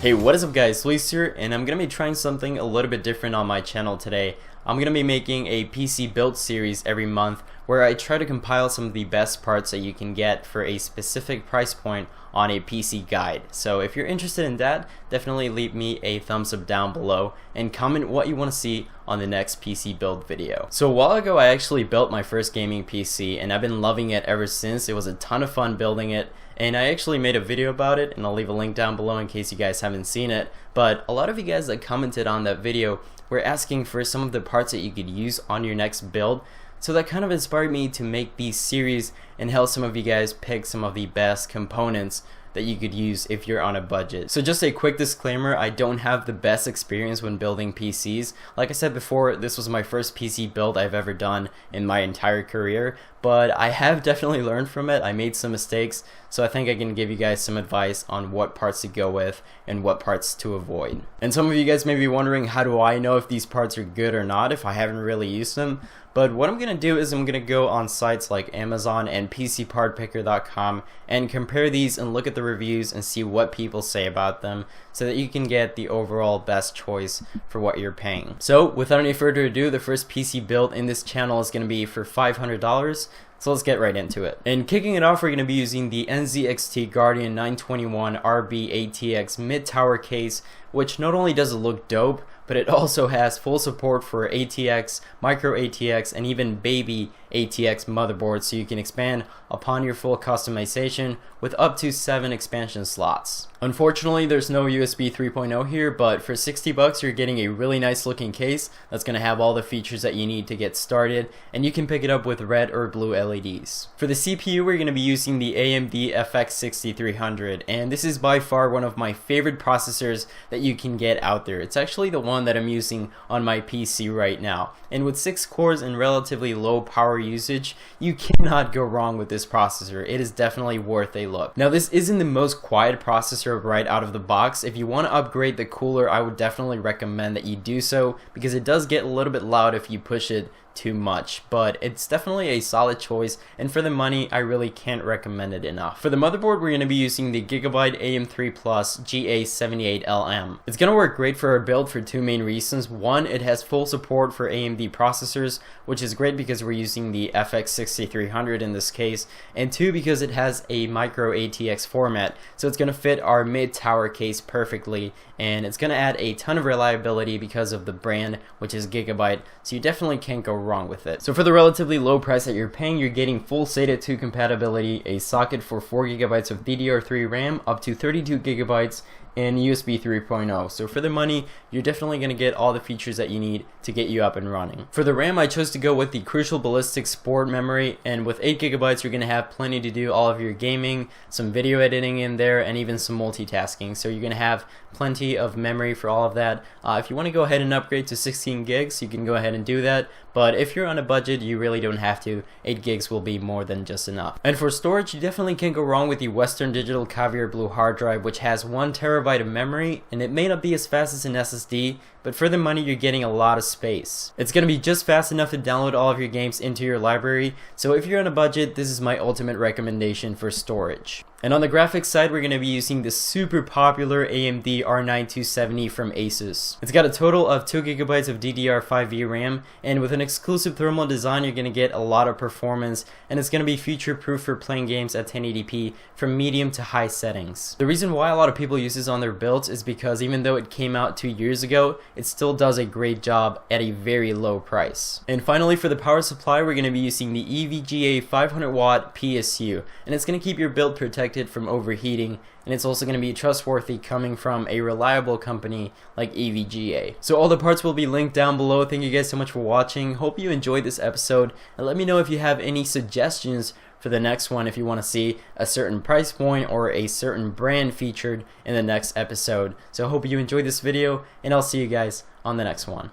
Hey, what is up guys, Luis here, and I'm going to be trying something a little bit different on my channel today. I'm going to be making a PC build series every month where I try to compile some of the best parts that you can get for a specific price point on a PC guide. So if you're interested in that, definitely leave me a thumbs up down below and comment what you want to see on the next PC build video. So a while ago I actually built my first gaming PC and I've been loving it ever since. It was a ton of fun building it, and I actually made a video about it, and I'll leave a link down below in case you guys haven't seen it. But a lot of you guys that commented on that video were asking for some of the parts that you could use on your next build. So that kind of inspired me to make these series and help some of you guys pick some of the best components that you could use if you're on a budget. So just a quick disclaimer, I don't have the best experience when building PCs. Like I said before, this was my first PC build I've ever done in my entire career, but I have definitely learned from it. I made some mistakes, so I think I can give you guys some advice on what parts to go with and what parts to avoid. And some of you guys may be wondering, how do I know if these parts are good or not if I haven't really used them? But what I'm going to do is I'm going to go on sites like Amazon and PCPartPicker.com and compare these and look at the reviews and see what people say about them so that you can get the overall best choice for what you're paying. So without any further ado, the first PC build in this channel is going to be for $500. So let's get right into it. And kicking it off, we're going to be using the NZXT Guardian 921 RB ATX mid-tower case, which not only does it look dope, but it also has full support for ATX, micro ATX, and even baby ATX motherboards, so you can expand upon your full customization with up to 7 expansion slots. Unfortunately, there's no USB 3.0 here, but for $60 you're getting a really nice looking case that's going to have all the features that you need to get started, and you can pick it up with red or blue LEDs. For the CPU, we're going to be using the AMD FX 6300, and this is by far one of my favorite processors that you can get out there. It's actually the one that I'm using on my PC right now, and with 6 cores and relatively low power usage, you cannot go wrong with this processor. It is definitely worth a look. Now, this isn't the most quiet processor right out of the box. If you want to upgrade the cooler, I would definitely recommend that you do so, because it does get a little bit loud if you push it too much, but it's definitely a solid choice, and for the money I really can't recommend it enough. For the motherboard, we're going to be using the Gigabyte AM3 Plus GA78LM. It's going to work great for our build for 2 main reasons. One, it has full support for AMD processors, which is great because we're using the FX 6300 in this case, and 2, because it has a micro ATX format, so it's going to fit our mid-tower case perfectly, and it's going to add a ton of reliability because of the brand, which is Gigabyte, so you definitely can't go wrong with it. So for the relatively low price that you're paying, you're getting full SATA 2 compatibility, a socket for 4GB of DDR3 RAM, up to 32GB, and USB 3.0. So for the money, you're definitely going to get all the features that you need to get you up and running. For the RAM, I chose to go with the Crucial Ballistix Sport memory, and with 8GB you're going to have plenty to do all of your gaming, some video editing in there, and even some multitasking. So you're going to have plenty of memory for all of that. If you want to go ahead and upgrade to 16 gigs, you can go ahead and do that, but if you're on a budget, you really don't have to. 8 gigs will be more than just enough. And for storage, you definitely can't go wrong with the Western Digital Caviar Blue hard drive, which has 1 TB of memory, and it may not be as fast as an SSD, but for the money you're getting a lot of space. It's going to be just fast enough to download all of your games into your library, so if you're on a budget, this is my ultimate recommendation for storage. And on the graphics side, we're going to be using the super popular AMD R9 from Asus. It's got a total of 2GB of DDR5 RAM, and with an exclusive thermal design, you're going to get a lot of performance, and it's going to be future-proof for playing games at 1080p from medium to high settings. The reason why a lot of people use this on their builds is because even though it came out 2 years ago, it still does a great job at a very low price. And finally, for the power supply, we're going to be using the EVGA 500-watt PSU, and it's going to keep your build protected from overheating, and it's also going to be trustworthy coming from a reliable company like EVGA. So all the parts will be linked down below. Thank you guys so much for watching. Hope you enjoyed this episode, and let me know if you have any suggestions for the next one, if you want to see a certain price point or a certain brand featured in the next episode. So I hope you enjoyed this video, and I'll see you guys on the next one.